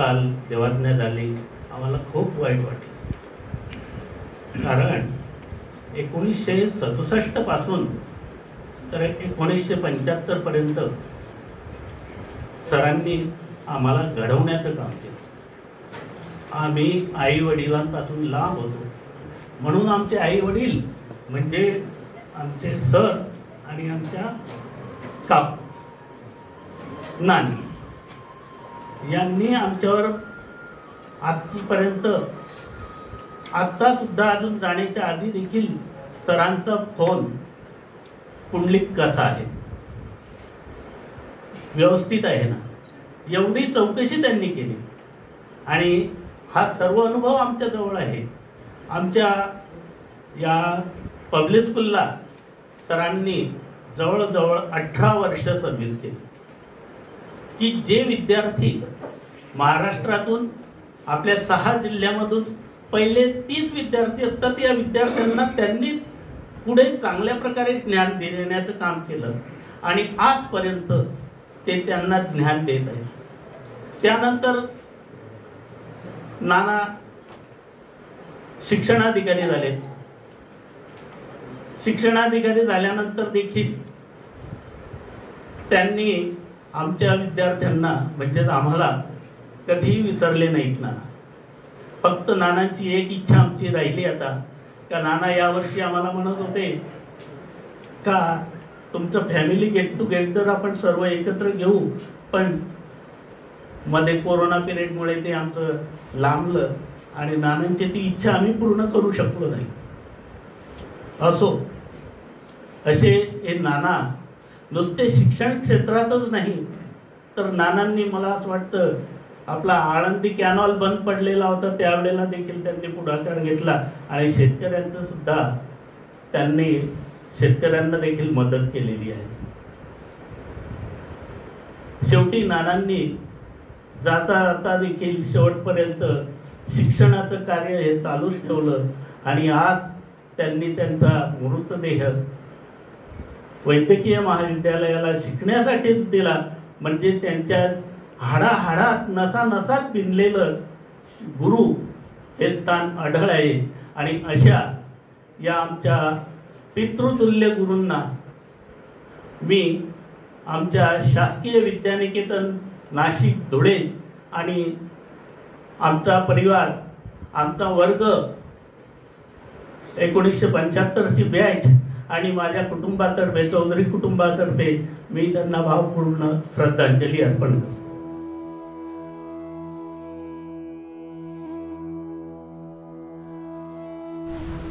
काल देवाज्ञा झाली, आम्हाला खूप वाईट वाटलं. कारण 1967 पासून तर 1975 पर्यंत सरांनी आम्हाला घडवण्याचं काम केलं. आम्ही आई वडिलांपासून लांब होतो, म्हणून आमचे आई वडील म्हणजे आमचे सर आणि आमच्या काकू नानी यांनी आमच्यावर आजपर्यंत, आता सुद्धा अजून जाण्याच्या आधी देखील सरांचा फोन, पुंडलिक कसा आहे, व्यवस्थित आहे ना, एवढी चौकशी त्यांनी केली. आणि हा सर्व अनुभव आमच्या जवळ आहे. आमच्या या पब्लिक स्कूलला सरांनी जवळजवळ 18 वर्ष सर्व्हिस केली, की जे विद्यार्थी महाराष्ट्रातून आपल्या 6 जिल्ह्यामधून पहिले 30 विद्यार्थी असतात, या विद्यार्थ्यांना त्यांनी पुढे चांगल्या प्रकारे ज्ञान देण्याचं काम केलं आणि आजपर्यंत ते त्यांना ज्ञान देत आहे. त्यानंतर नाना शिक्षणाधिकारी झाले. शिक्षणाधिकारी झाल्यानंतर देखील त्यांनी आमच्या विद्यार्थ्यांना म्हणजेच आम्हाला कधीही विसरले नाहीत. नाना, फक्त नानांची एक इच्छा आमची राहिली आता, का नाना यावर्षी आम्हाला म्हणत होते का तुमचं फॅमिली गेट टुगेदर आपण सर्व एकत्र घेऊ, पण मध्ये कोरोना पिरियडमुळे ते आमचं लांबलं आणि नानांची ती इच्छा आम्ही पूर्ण करू शकलो नाही. असो, असे हे नाना नुसते शिक्षण क्षेत्रातच नाही, तर नानांनी मला असं वाटतं आपला आळंदी कॅनॉल बंद पडलेला होता त्यावेळेला देखील त्यांनी पुढाकार घेतला आणि शेतकऱ्यांचं सुद्धा त्यांनी शेतकऱ्यांना देखील मदत केलेली आहे. शेवटी नानांनी जाता जाता देखील शेवटपर्यंत शिक्षणाचं कार्य हे चालूच ठेवलं आणि आज त्यांनी त्यांचा मृतदेह वैद्यकीय महाविद्यालयाला शिकण्यासाठीच दिला. म्हणजे त्यांच्या हाडाहाडात नसानसात भिनलेलं गुरु हे स्थान अढळ आहे. आणि अशा या आमच्या पितृतुल्य गुरूंना मी आमच्या शासकीय विद्यानिकेतन नाशिक धुळे आणि आमचा परिवार, आमचा वर्ग, 1975 ची बॅच आणि माझ्या कुटुंबातर्फे, चौधरी कुटुंबातर्फे मी त्यांना भावपूर्ण श्रद्धांजली अर्पण करतो.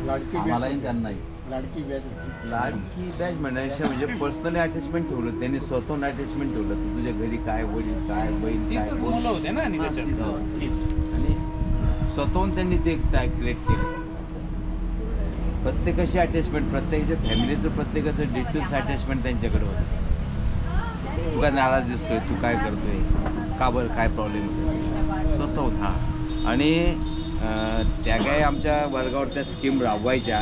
लाडकी बॅच म्हणायचं म्हणजे पर्सनली अटॅचमेंट ठेवलं त्यांनी, स्वतःहून अटॅचमेंट ठेवलं. तुझ्या घरी काय, वडील काय, बहीण काय होते ना, आणि स्वतःहून त्यांनी ते क्रिएट केलं. प्रत्येकाशी अटॅचमेंट, प्रत्येकाच्या फॅमिलीचं, प्रत्येकाचं डिटेल्स अटॅचमेंट त्यांच्याकडे होतं. तू काय नाराज दिसतोय, तू काय करतोय, का बरं, काय प्रॉब्लेम होतो, स्वतःहून. हा, आणि त्या काय आमच्या वर्गावर त्या स्कीम राबवायच्या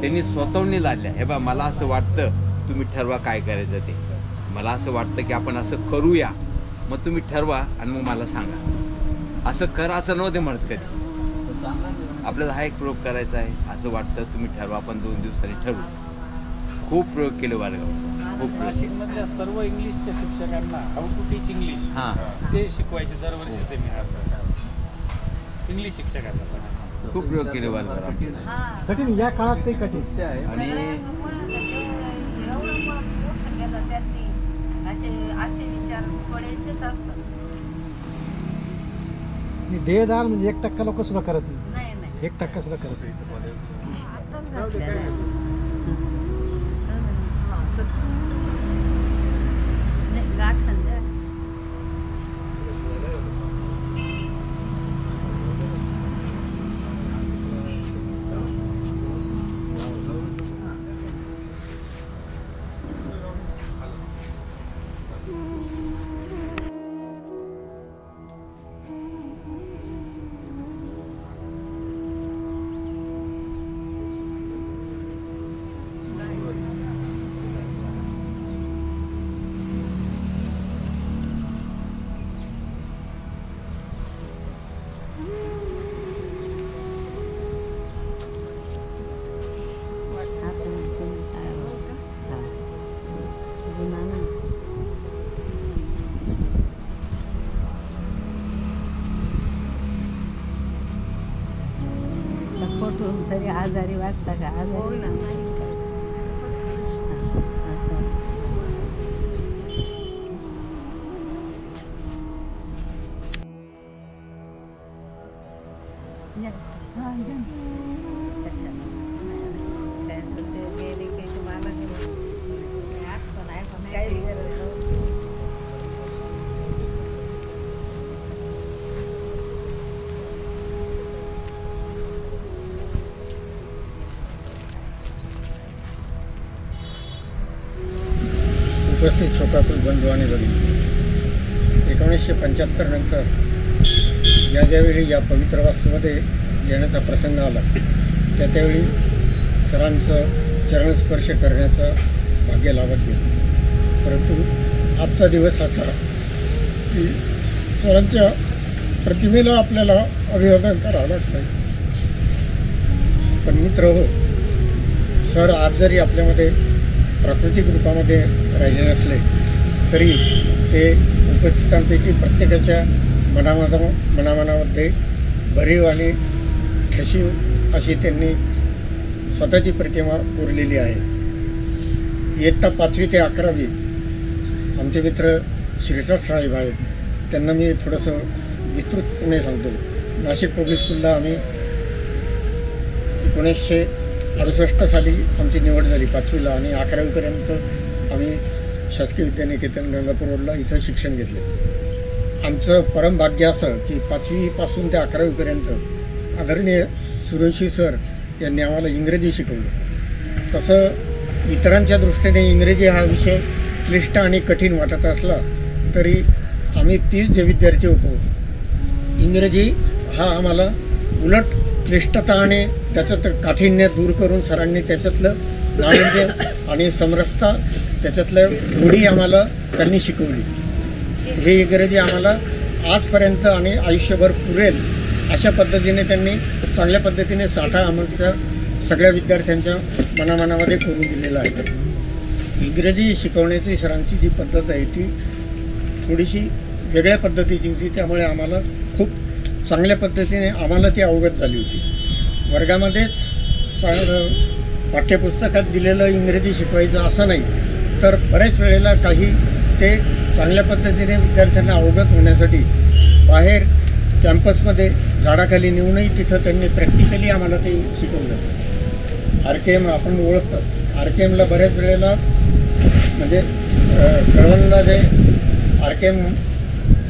त्यांनी स्वतःहून लादल्या. हे बा, मला असं वाटतं, तुम्ही ठरवा काय करायचं ते. मला असं वाटतं की आपण असं करूया, मग तुम्ही ठरवा आणि मग मला सांगा. असं करा असं नव्हते म्हणत कधी. आपल्याला हा एक प्रयोग करायचा आहे, असं वाटतं, तुम्ही ठरवा, आपण 2 दिवसांनी ठरवू. खूप प्रयोग केले वर्गावर, खूप नाशिकमधल्या सर्व इंग्लिशच्या शिक्षकांना हाऊ टू टीच इंग्लिश ते शिकवायचे दरवर्षी सेमिनार. इंग्लिश शिक्षकांना खूप प्रयोग केले वर्गावर. कठीण या काळात ते कठीण आणि असे विचार पडायचेच असतात. देहदान म्हणजे 1% लोक सुद्धा करत नाही. 1% सुद्धा करत नाही. उठून तरी आजारी वाटता का? हो आजारी ना. नाही का? या. हा, या. काही गरज नव्हती. उपस्थित शोकाकुल बंधू आणि भगिनी, 1975 नंतर ज्यावेळी या पवित्र वास्तूमध्ये येण्याचा प्रसंग आला त्यावेळी सरांचं चरणस्पर्श करण्याचं भाग्य लाभत गेलं. परंतु आजचा दिवस असा की सरांच्या प्रतिमेला आपल्याला अभिवादन करावं लागतं. पण मित्र हो, सर आज जरी आपल्यामध्ये प्राकृतिक रूपामध्ये राहिले नसले तरी ते उपस्थितांपैकी प्रत्येकाच्या मनामध्ये भरीव आणि ठशीव अशी त्यांनी स्वतःची प्रतिमा कोरलेली आहे. इयत्ता 5वी ते 11वी आमचे मित्र श्रीसर साहेब आहेत, त्यांना मी थोडंसं विस्तृतपणे सांगतो. नाशिक पब्लिक स्कूलला आम्ही 1968 साली आमची निवड झाली 5वीला आणि 11वीपर्यंत आम्ही शासकीय विद्यानिकेतन गंगापूर रोडला इथं शिक्षण घेतलं. आमचं परम भाग्य असं की 5वीपासून ते 11वीपर्यंत आदरणीय सुरवंशी सर यांनी आम्हाला इंग्रजी शिकवलं. तसं इतरांच्या दृष्टीने इंग्रजी हा विषय क्लिष्ट आणि कठीण वाटत असला तरी आम्ही 30 जे विद्यार्थी होतो, इंग्रजी हा आम्हाला उलट क्लिष्टता आणि त्याच्यात काठिण्य दूर करून सरांनी त्याच्यातलं नाविन्य आणि समरसता त्याच्यातलं गोडी आम्हाला त्यांनी शिकवली. हे इंग्रजी आम्हाला आजपर्यंत आणि आयुष्यभर पुरेल अशा पद्धतीने त्यांनी चांगल्या पद्धतीने साठा आमच्या सगळ्या विद्यार्थ्यांच्या मनामध्ये करून दिलेला आहे. इंग्रजी शिकवण्याची सरांची जी पद्धत आहे ती थोडीशी वेगळ्या पद्धतीची होती, त्यामुळे आम्हाला खूप चांगल्या पद्धतीने आम्हाला ती अवगत झाली होती. वर्गामध्येच पाठ्यपुस्तकात दिलेलं इंग्रजी शिकवायचं असं नाही, तर बऱ्याच वेळेला काही ते चांगल्या पद्धतीने विद्यार्थ्यांना अवगत होण्यासाठी बाहेर कॅम्पसमध्ये झाडाखाली नेऊनही तिथं त्यांनी प्रॅक्टिकली आम्हाला ते शिकवलं. आरकेएम आपण ओळखतात, आरकेएमला बऱ्याच वेळेला म्हणजे कळवणला जे आरकेएम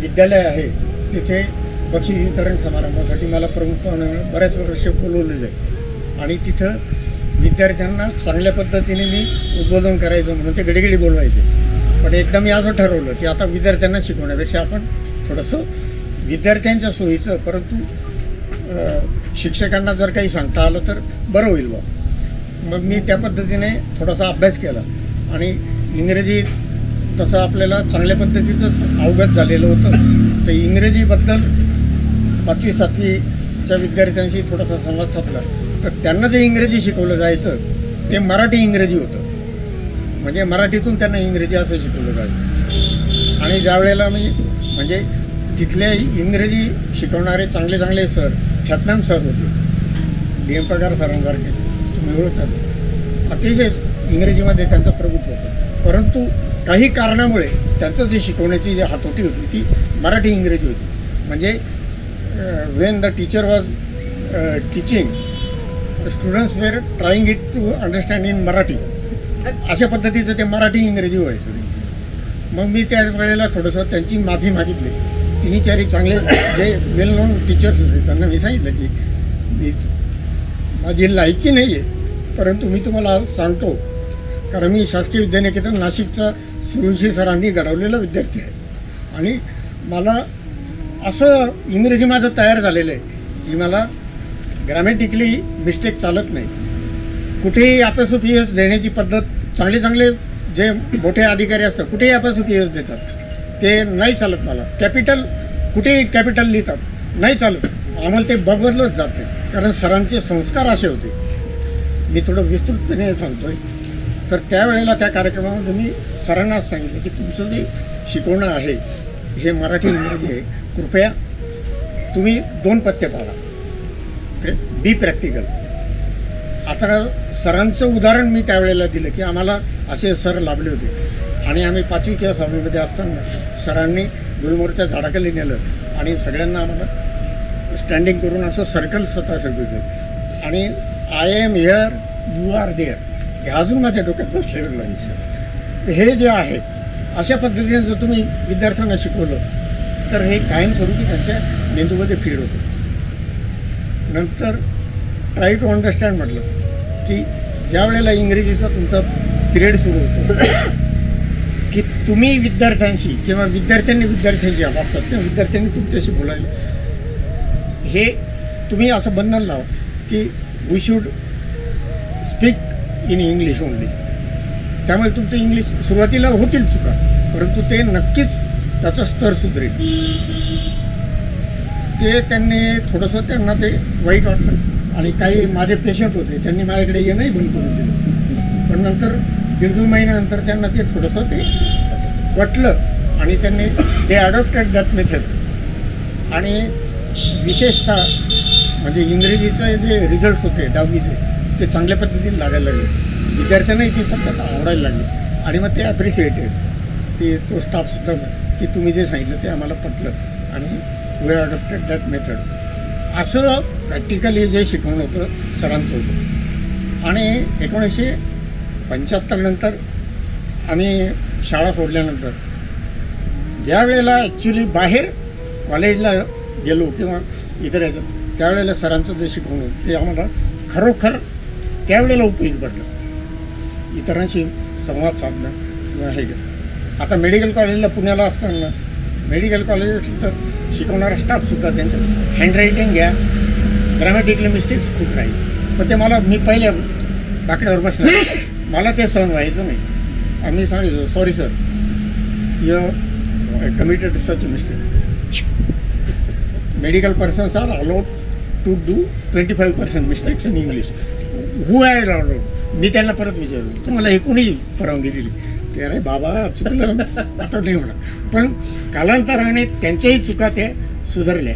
विद्यालय आहे तिथे बक्षीस वितरण समारंभासाठी मला प्रमुख पाहुणे बऱ्याच वर्ष बोलवलेलं आहे आणि तिथं विद्यार्थ्यांना चांगल्या पद्धतीने मी उद्बोधन करायचं म्हणून ते घडीघडी बोलवायचे. पण एकदा मी असं ठरवलं की आता विद्यार्थ्यांना शिकवण्यापेक्षा आपण थोडंसं विद्यार्थ्यांच्या सोयीचं परंतु शिक्षकांना जर काही सांगता आलं तर बरं होईल बा. मग मी त्या पद्धतीने थोडासा अभ्यास केला आणि इंग्रजी तसं आपल्याला चांगल्या पद्धतीचंच अवगत झालेलं होतं, तर इंग्रजीबद्दल 5वी 7वीच्या विद्यार्थ्यांशी थोडासा संवाद साधला तर त्यांना जे इंग्रजी शिकवलं जायचं ते मराठी इंग्रजी होतं. म्हणजे मराठीतून त्यांना इंग्रजी असं शिकवलं जायचं. आणि ज्यावेळेला मी म्हणजे तिथले इंग्रजी शिकवणारे चांगले चांगले सर ख्यातनाम सर होते, DM पगार सरांसारखे तुम्ही ओळखतात, अतिशय इंग्रजीमध्ये त्यांचं प्रभुत्व होतं. परंतु काही कारणामुळे त्यांचं जे शिकवण्याची जी हातोटी होती ती मराठी इंग्रजी होती. म्हणजे when the teacher was teaching students were trying it to understand in Marathi, अशा पद्धतीचं ते मराठी इंग्रजी व्हायचं. मग मी त्या वेळेला थोडंसं त्यांची माफी मागितली. 3-4 चांगले जे वेल नोन टीचर्स होते त्यांना मी सांगितलं की मी माझी लायकी नाही आहे, परंतु मी तुम्हाला सांगतो कारण मी शासकीय विद्यानिकेतन नाशिकचा सुरवंशी सरांनी घडवलेला विद्यार्थी आहे आणि मला असं इंग्रजी माझं तयार झालेलं आहे की मला ग्रॅमॅटिकली मिस्टेक चालत नाही. कुठेही अपसुपीएस देण्याची पद्धत चांगले चांगले जे मोठे अधिकारी असतात कुठेही अपसुपीएस देतात, ते नाही चालत. मला कॅपिटल कुठेही कॅपिटल लिहितात, नाही चालत. आम्हाला ते बदलत जात नाही कारण सरांचे संस्कार असे होते. मी थोडं विस्तृतपणे सांगतोय. तर त्यावेळेला त्या कार्यक्रमामध्ये मी सरांना सांगितलं की तुमचं जे शिकवणं आहे हे मराठी इंग्रजी आहे, कृपया तुम्ही 2 पत्ते पाडा, बी प्रॅक्टिकल. आता सरांचं उदाहरण मी त्यावेळेला दिलं की आम्हाला असे सर लाभले होते आणि आम्ही 5वी किंवा 6वीमध्ये असताना सरांनी गुलमोहरच्या झाडाखाली नेलं आणि सगळ्यांना आम्हाला स्टँडिंग करून असं सर्कल स्वतः सगळं आणि I am here you are there हे अजून माझ्या डोक्यात बसलेलं नाही. हे जे आहे अशा पद्धतीने जर तुम्ही विद्यार्थ्यांना शिकवलं तर हे कायमस्वरूपी त्यांच्या मेंदूमध्ये फीड होतं. नंतर ट्राय टू अंडरस्टँड म्हटलं की ज्या वेळेला इंग्रजीचा तुमचा पिरियड सुरू होतो की तुम्ही विद्यार्थ्यांशी किंवा विद्यार्थ्यांनी विद्यार्थ्यांशी आपापसात किंवा विद्यार्थ्यांनी तुमच्याशी बोलायला हे तुम्ही असं बंधन लावा की we should speak in English only. त्यामुळे तुमचं इंग्लिश सुरुवातीला होतील चुका परंतु ते नक्कीच त्याचा स्तर सुधारेल. ते त्यांना ते वाईट वाटलं आणि काही माझे पेशंट होते त्यांनी माझ्याकडे येणंही बंद करून दिलं. पण नंतर 1.5 महिन्यानंतर त्यांना ते थोडंसं ते वाटलं आणि त्यांनी ते अडॉप्टेड दॅट मेथड आणि विशेषतः म्हणजे इंग्रजीचे जे रिझल्ट्स होते 10वीचे ते चांगल्या पद्धतीने लागायला लागले. विद्यार्थ्यांनाही ती पद्धत आवडायला लागली आणि मग ते ॲप्रिशिएटेड की तो स्टाफसुद्धा की तुम्ही जे सांगितलं ते आम्हाला पटलं आणि वी अडॉप्टेड दॅट मेथड. असं प्रॅक्टिकली जे शिकवणं होतं सरांचं होतं. आणि 1975 नंतर आम्ही शाळा सोडल्यानंतर ज्या वेळेला ॲक्च्युली बाहेर कॉलेजला गेलो किंवा इतर याच्यात त्यावेळेला सरांचं जे शिकवणं ते आम्हाला खरोखर त्यावेळेला उपयोगी पडलं. इतरांशी संवाद साधणं किंवा हे आता मेडिकल कॉलेजला पुण्याला असताना मेडिकल कॉलेज असेल तर शिकवणारा स्टाफसुद्धा त्यांचं हँडरायटिंग घ्या ग्रॅमॅटिकल मिस्टेक्स खूप राहील. पण ते मी पहिल्या बाकड्यावर बसणार मला ते सहन व्हायचं नाही. आम्ही सांगितलं sorry sir you committed such mistake. Medical persons are allowed to do 25% mistakes in English. Who I allowed. मी त्यांना परत विचारलं तुम्हाला हे कोणी परवानगी दिली. ते अरे बाबा चुकलं आता नाही होणार. पण कालांतराने त्यांच्याही चुका त्या सुधारल्या.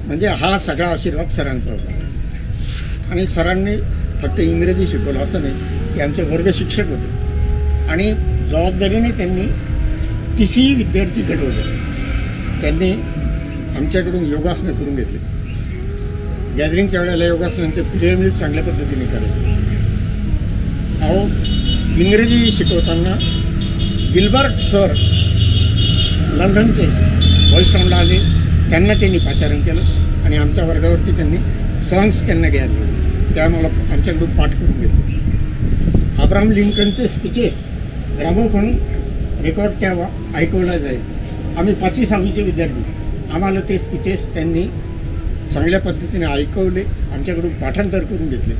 म्हणजे हा सगळा आशीर्वाद सरांचा होता. आणि सरांनी फक्त इंग्रजी शिकवलं असं नाही. ते आमचे वर्ग शिक्षक होते आणि जबाबदारीने त्यांनी 30 विद्यार्थी घडवले. त्यांनी आमच्याकडून योगासनं करून घेतले. गॅदरिंगच्या वेळेला योगासनांचे पिरियड चांगल्या पद्धतीने करायचे. अहो इंग्रजी शिकवताना गिल्बर्ट सर लंडनचे बॉयस्टाऊनला आले. त्यांना त्यांनी पाचारण केलं आणि आमच्या वर्गावरती त्यांनी सॉंग्स त्यांना घ्यायला ते आम्हाला आमच्याकडून पाठ करून घेतले. अब्राहम लिंकनचे स्पीचेस ग्रामोफोन रेकॉर्ड त्यावा ऐकवला जाईल. आम्ही 5वी 6वीचे विद्यार्थी आम्हाला ते स्पीचेस त्यांनी चांगल्या पद्धतीने ऐकवले आमच्याकडून पाठांतर करून घेतले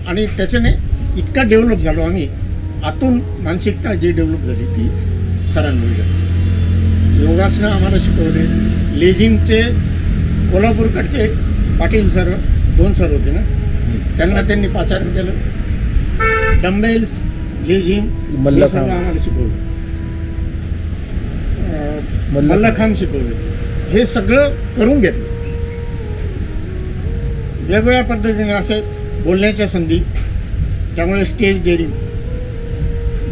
आणि त्याच्याने इतका डेव्हलप झालो आम्ही. आतून मानसिकता जी डेव्हलप झाली ती सरांमुळे. योगासनं आम्हाला शिकवले. लेझिमचे कोल्हापूरकडचे पाटील सर 2 सर होते ना त्यांनी पाचारण केलं. डंबेल्स लेझिम हे सगळं आम्हाला शिकवलं. मल्लखांब शिकवले. हे सगळं करून घेतलं. वेगवेगळ्या पद्धतीने असे बोलण्याच्या संधी त्यामुळे स्टेज डेअरिंग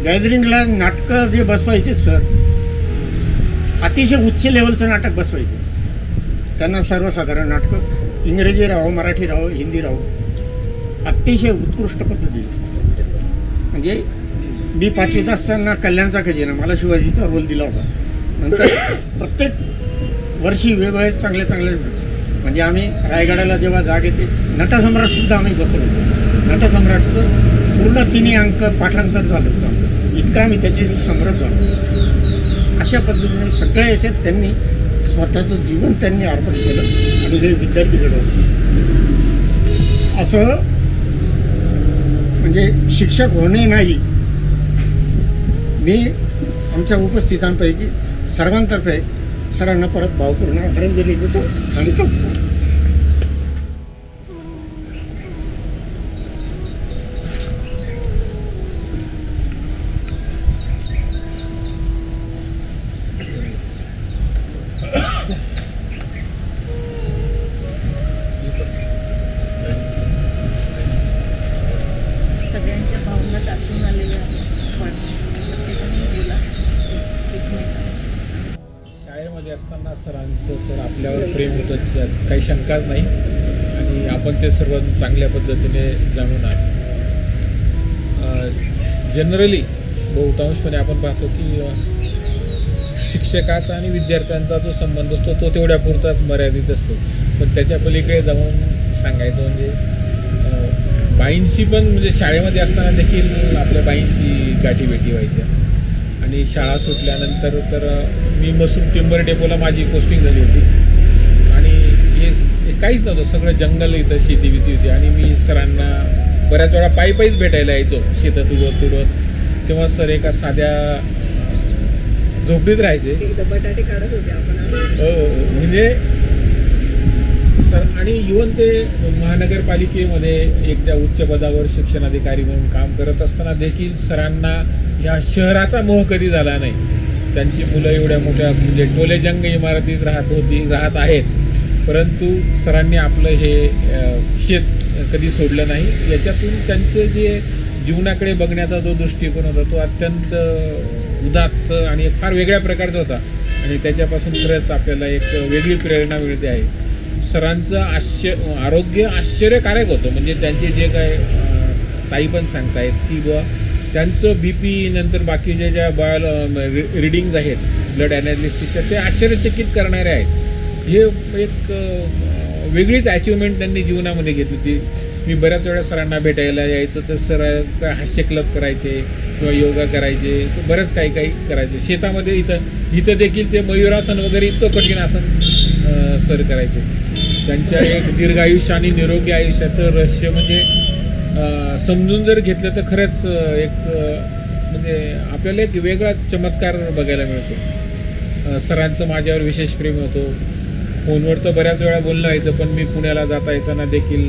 गॅदरिंगला नाटकं जे बसवायचे सर अतिशय उच्च लेवलचं नाटक बसवायचे. त्यांना सर्वसाधारण नाटकं इंग्रजी राहो मराठी राहो हिंदी राहो अतिशय उत्कृष्ट पद्धतीने. म्हणजे मी 5वीत असताना कल्याणचा खजिना मला शिवाजीचा रोल दिला होता. नंतर प्रत्येक वर्षी वेगवेगळे चांगले चांगले म्हणजे आम्ही रायगडाला जेव्हा जाग येते नटसम्राटसुद्धा आम्ही बसवलो. नटसम्राटचं पूर्ण 3 अंक पाठांतर झालं होतं आमचं. इतकं आम्ही त्याचे सम्राट झालो. अशा पद्धतीने सगळ्या याच्यात त्यांनी स्वतःचं जीवन त्यांनी अर्पण केलं आणि हे विद्यार्थी घडवले. असं म्हणजे शिक्षक होणे नाही. मी आमच्या उपस्थितांपैकी सर्वांतर्फे सरांना परत भावपूर्ण आदरांजली देतो आणि चुकतो. सरांचं तर आपल्यावर प्रेम होतं त्यात काही शंकाच नाही आणि आपण ते सर्व चांगल्या पद्धतीने जाणून आहोत. जनरली बहुतांशपणे आपण पाहतो की शिक्षकाचा आणि विद्यार्थ्यांचा जो संबंध असतो तो तेवढ्या पुरताच मर्यादित असतो. पण त्याच्या पलीकडे जाऊन सांगायचं म्हणजे बाईंशी पण म्हणजे शाळेमध्ये असताना देखील आपल्या बाईंशी गाठीभेटी व्हायच्या आणि शाळा सुटल्यानंतर तर मी मसूर टिंबर डेपोला माझी पोस्टिंग झाली होती आणि हे काहीच नव्हतं, सगळं जंगल इथं शेती बिती होती आणि मी सरांना बऱ्याच वेळा पायीच भेटायला यायचो शेतात तुडवत. तेव्हा सर एका साध्या झोपडीत राहायचे. बटाटे काढत होते आपण. म्हणजे सर आणि इव्हन ते महानगरपालिकेमध्ये एक त्या उच्च पदावर शिक्षणाधिकारी म्हणून काम करत असताना देखील सरांना या शहराचा मोह कधी झाला नाही. त्यांची मुलं एवढ्या मोठ्या म्हणजे टोलेजंग इमारतीत राहत आहेत, परंतु सरांनी आपलं हे शेत कधी सोडलं नाही. याच्यातून त्यांचं जे जीवनाकडे बघण्याचा जो दृष्टिकोन होता तो अत्यंत उदात्त आणि फार वेगळ्या प्रकारचा होता आणि त्याच्यापासून खरंच आपल्याला एक वेगळी प्रेरणा मिळते आहे. सरांचं आरोग्य आश्चर्यकारक होतं. म्हणजे त्यांचे जे काय ताई पण सांगतायत की बुवा त्यांचं BP नंतर बाकीच्या ज्या रिडिंग्ज आहेत ब्लड ॲनालिसिसच्या ते आश्चर्यचकित करणारे आहेत. हे एक वेगळीच अचिव्हमेंट त्यांनी जीवनामध्ये घेतली होती. मी बऱ्याच वेळा सरांना भेटायला यायचो तर सर हास्य क्लब करायचे किंवा योगा करायचे, बरंच काही करायचे. शेतामध्ये इथं देखील ते मयुरासन वगैरे इतकं कठीण आसन सर करायचे. त्यांच्या एक दीर्घायुष्य आणि निरोगी आयुष्याचं रहस्य म्हणजे समजून जर घेतलं तर खरंच एक म्हणजे आपल्याला एक वेगळा चमत्कार बघायला मिळतो. सरांचं माझ्यावर विशेष प्रेम होतं. फोनवर तर बऱ्याच वेळा बोलणं व्हायचं, पण मी पुण्याला जाता येताना देखील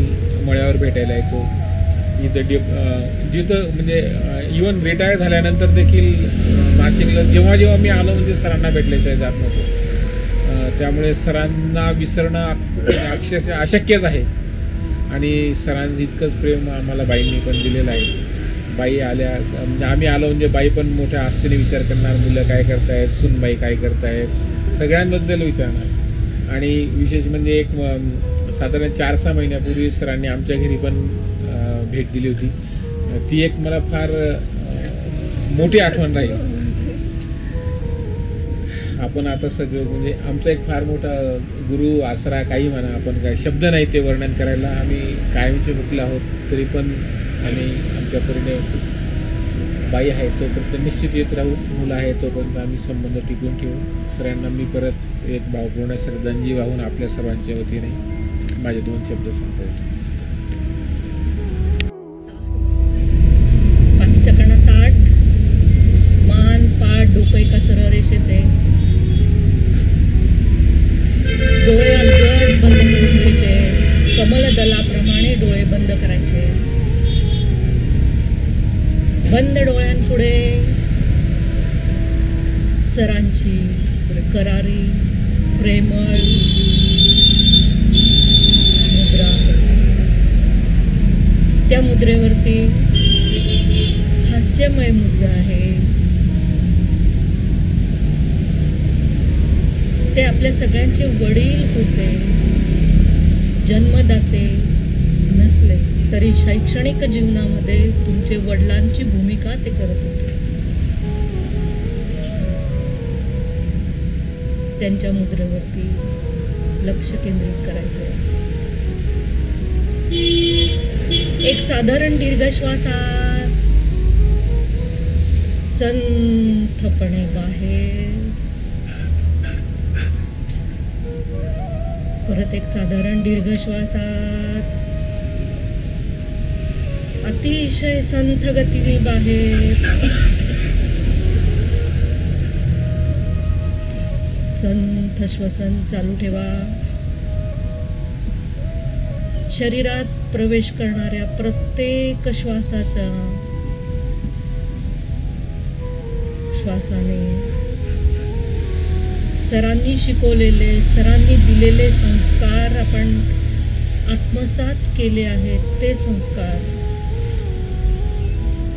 मळ्यावर भेटायला यायचो. इथं जिथं म्हणजे इव्हन रिटायर झाल्यानंतर देखील नाशिकला जेव्हा मी आलो म्हणजे सरांना भेटल्याशिवाय जात नव्हतो. त्यामुळे सरांना विसरणं अक्षरशः अशक्यच आहे आणि सरांचं इतकंच प्रेम आम्हाला बाईंनी पण दिलेलं आहे. बाई आल्या म्हणजे आम्ही आलो म्हणजे बाई पण मोठ्या आस्थेने विचार करणार, मुलं काय करतायत, सूनबाई काय करतायत, सगळ्यांबद्दल विचारणार. आणि विशेष म्हणजे एक साधारण 4-6 महिन्यापूर्वी सरांनी आमच्या घरी पण भेट दिली होती. ती एक मला फार मोठी आठवण राहील. आपण आता सगळं म्हणजे आमचा एक फार मोठा गुरु आसरा काही म्हणा, आपण काय शब्द नाही ते वर्णन करायला. आम्ही कायमचे मुकले आहोत तरी पण आम्ही आमच्या परीने बाई आहे तोपर्यंत निश्चित येत राहू, मुलं आहे तोपर्यंत आम्ही संबंध टिकून ठेवू. सरांना मी परत एक भावपूर्ण श्रद्धांजली वाहून आपल्या सर्वांच्या वतीने माझे 2 शब्द सांगतो. पाठीचा ताट, मान, पाठ, डोकं एका सरळ रेषेत आहे. डोळे अलगद बंद करून घ्यायचे. कमलदलाप्रमाणे डोळे बंद करायचे. बंद डोळ्यांपुढे सरांची करारी प्रेमळ मुद्रा. त्या मुद्रेवरती हास्यमय मुद्रा आहे. ते आपल्या सगळ्यांचे वडील होते. जन्मदाते नसले तरी शैक्षणिक जीवनामध्ये तुमचे वडिलांची भूमिका ते करत होते. त्यांच्या मुद्रेवरती लक्ष केंद्रित करायचंय. एक साधारण दीर्घ श्वासात संथपणे बाहेर, परत एक साधारण दीर्घ श्वासात अतिशय संथ गतीने बाहेर. संथ श्वसन चालू ठेवा. शरीरात प्रवेश करणाऱ्या प्रत्येक श्वासाच्या श्वासाने सरांनी शिकवलेले, सरांनी दिलेले संस्कार आपण आत्मसात केले आहेत. ते संस्कार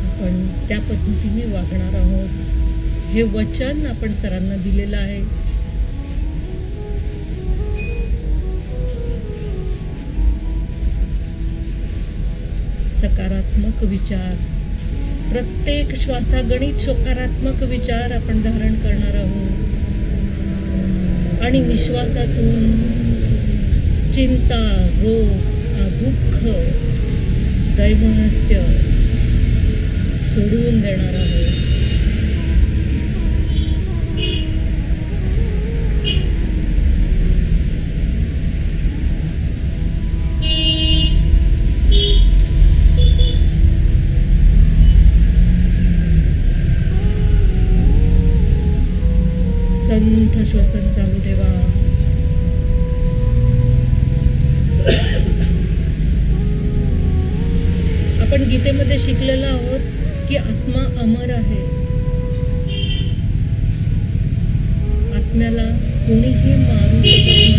आपण त्या पद्धतीने वागणार आहोत. हे वचन आपण सरांना दिलेलं आहे. सकारात्मक विचार, प्रत्येक श्वासागणित सकारात्मक विचार आपण धारण करणार आहोत आणि निश्वासातून चिंता, रोग, दुःख, दैवनस्य सोडून देणार आहोत. संथ श्वसन चालू ठेवा. आपण गीतेमध्ये शिकलेलो आहोत की आत्मा अमर आहे. आत्म्याला कोणीही मारू शकत नाही.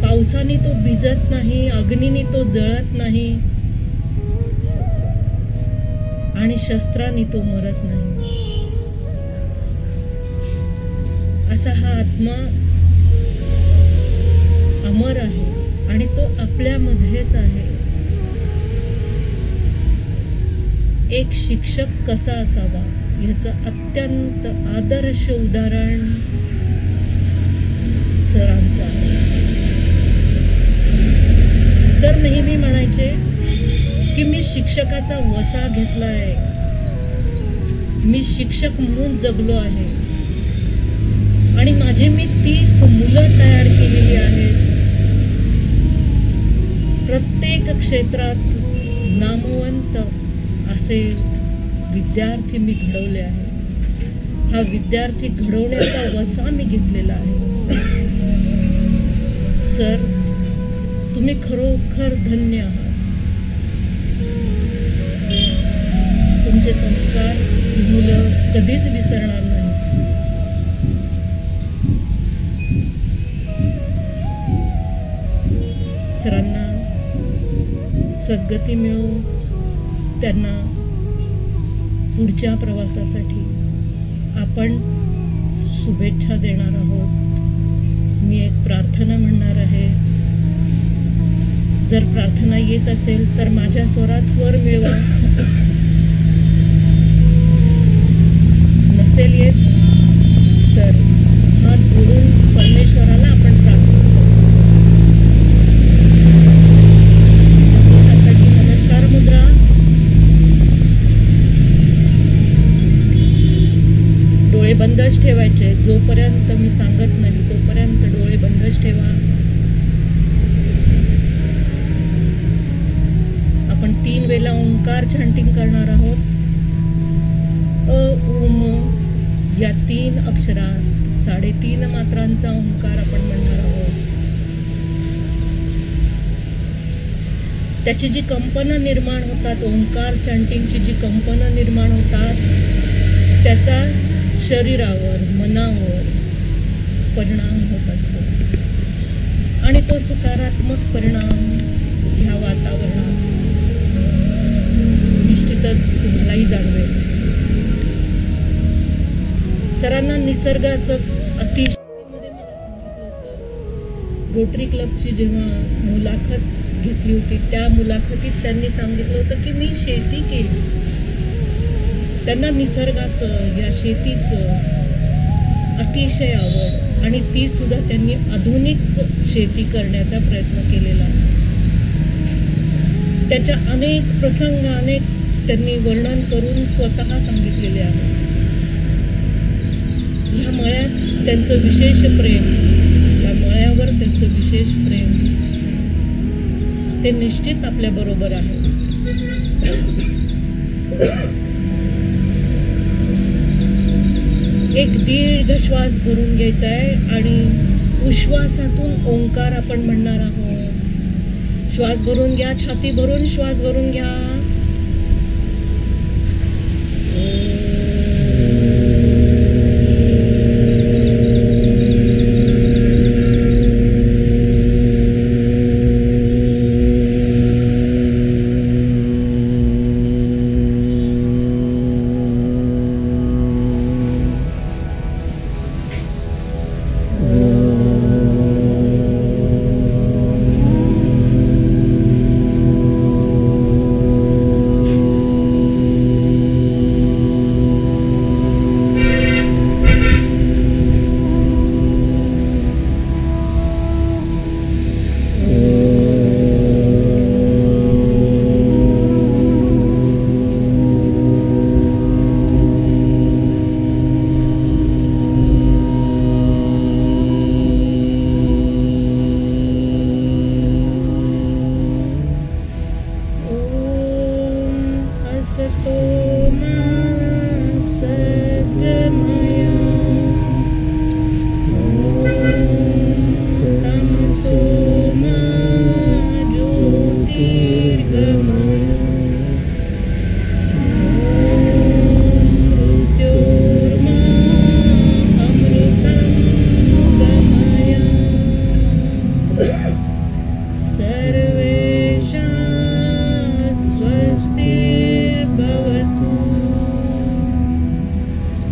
पावसाने तो भिजत नाही, अग्नीने तो जळत नाही आणि शस्त्राने तो मरत नाही. असा हा आत्मा अमर आहे आणि तो आपल्यामध्येच आहे. एक शिक्षक कसा असावा याचं अत्यंत आदर्श उदाहरण सरांचं आहे. सर नेहमी म्हणायचे की मी शिक्षकाचा वसा घेतलाय, मी शिक्षक म्हणून जगलो आहे आणि माझे मी 30 मुलं तयार केलेली आहेत. प्रत्येक क्षेत्रात नामवंत असे विद्यार्थी मी घडवले आहेत. हा विद्यार्थी घडवण्याचा वसा मी घेतलेला आहे. सर, तुम्ही खरोखर धन्य आहात. तुमचे संस्कार ही मुलं कधीच विसरणार नाही. सरांना सद्गती मिळो, त्यांना पुढच्या प्रवासासाठी आपण शुभेच्छा देणार आहोत. मी एक प्रार्थना म्हणणार आहे. जर प्रार्थना येत असेल तर माझ्या स्वरात स्वर मिळवा. नसेल येत तर हात जोडून परमेश्वराला आपण प्रार्थना करू. हाताची नमस्कार मुद्रा. डोळे बंदच ठेवायचे. जोपर्यंत मी सांगत नाही तोपर्यंत डोळे बंदच ठेवा. आपण 3 वेळा ओंकार चॅन्टिंग करणार आहोत. अ उम या 3 अक्षरात 3.5 मात्रांचा ओंकार आपण म्हणणार आहोत. त्याची जी कंपनं निर्माण होतात, ओंकार चॅन्टिंगची जी कंपनं निर्माण होतात, त्याचा शरीरावर, मनावर परिणाम होत असतो आणि तो सकारात्मक परिणाम ह्या वातावरणात निश्चितच तुम्हालाही जाणवेल. सरांना निसर्गाचं अतिशय रोटरी क्लबची जेव्हा मुलाखत घेतली होती त्या मुलाखतीत त्यांनी सांगितलं होतं की मी शेती केली. त्यांना निसर्गाचं, या शेतीचं अतिशय आवड आणि ती सुद्धा त्यांनी आधुनिक शेती करण्याचा प्रयत्न केलेला. त्याच्या अनेक प्रसंग, अनेक त्यांनी वर्णन करून स्वतः सांगितलेले आहे. ह्या मळ्यात त्यांचं विशेष प्रेम, या मळ्यावर त्यांचं विशेष प्रेम, ते निश्चित आपल्या बरोबर आहे. एक दीर्घ श्वास भरून घ्यायचा आहे आणि उश्वासातून ओंकार आपण म्हणणार आहोत. श्वास भरून घ्या, छाती भरून श्वास भरून घ्या. तमसो मा सद्गमय तमसो मा ज्योतिर्गमय मृत्योर्मा अमृतं गमय सर्वेषां स्वस्तिर्भवतु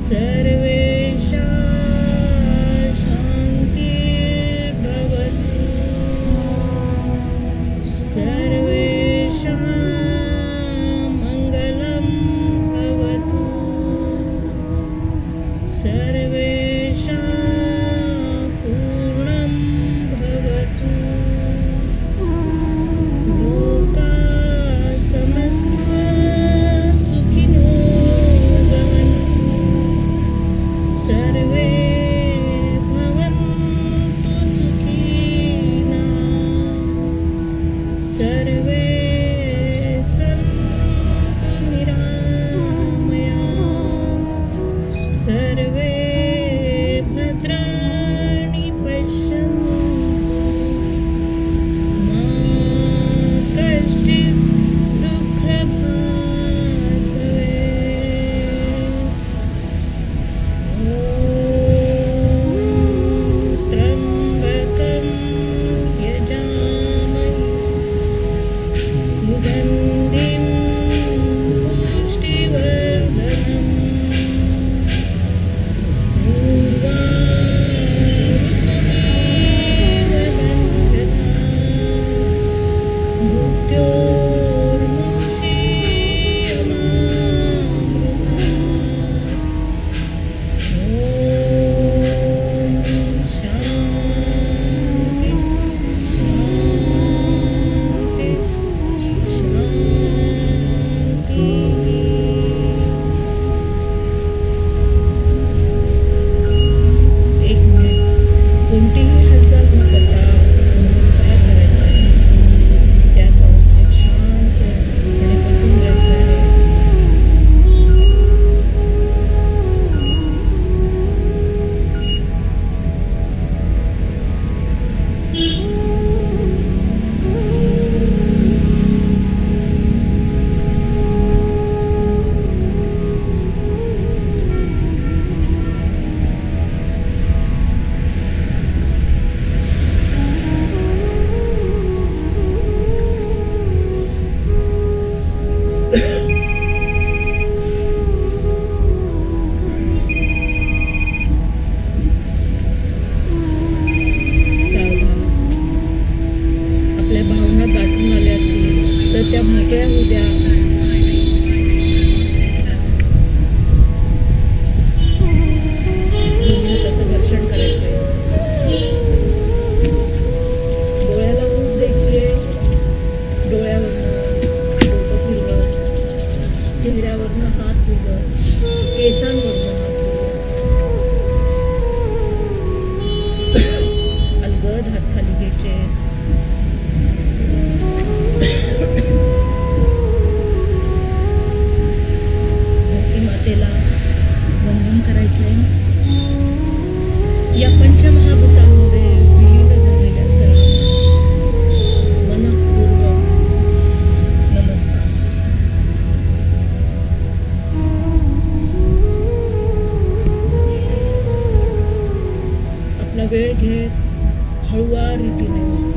सर्वेषां शान्तिर्भवतु सर्वेषां मङ्गलं भवतु सर्वेषां पूर्णं भवतु लोका समस्ता सुखिनो भवन्तु सर्वे भवन्तु सुखिनः सर्वे सन्तु निरामयाः सर्वे भद्राणि पश्यन्तु मा कश्चित् दुःखभाग् भवेत् ॐ त्र्यम्बकं यजामहे सुगन्धिं पुष्टिवर्धनम् पूर्वारुकमेव गन्धता मृत्योर्मुक्षीयमामृतात् ॐ शान्ति शान्ति शान्ती एक मिनिट कोणतीही हालचाल न करता नमस्कार करायचा आहे त्याच अवस्थेत शांतपणे बसून राहायचं आहे सावधान आपल्या भावना दाटून आल्या असतील तर त्या मोकळ्या होऊ द्या त्याचं घर्षण करायचंय डोळ्याला ऊब द्यायची डोळ्यावरनं डोकं फिरवत चेहऱ्यावरनं हात फिरवत केसांवरनं हात फिरवत अलगद हात खाली घ्यायचे धरती मातेला वंदन करायचंय या पंचमहाभूतांमध्ये विलीन झालेल्या सर्वांना मनःपूर्वक नमस्कार आपला वेळ घेत हळुवार रीतीने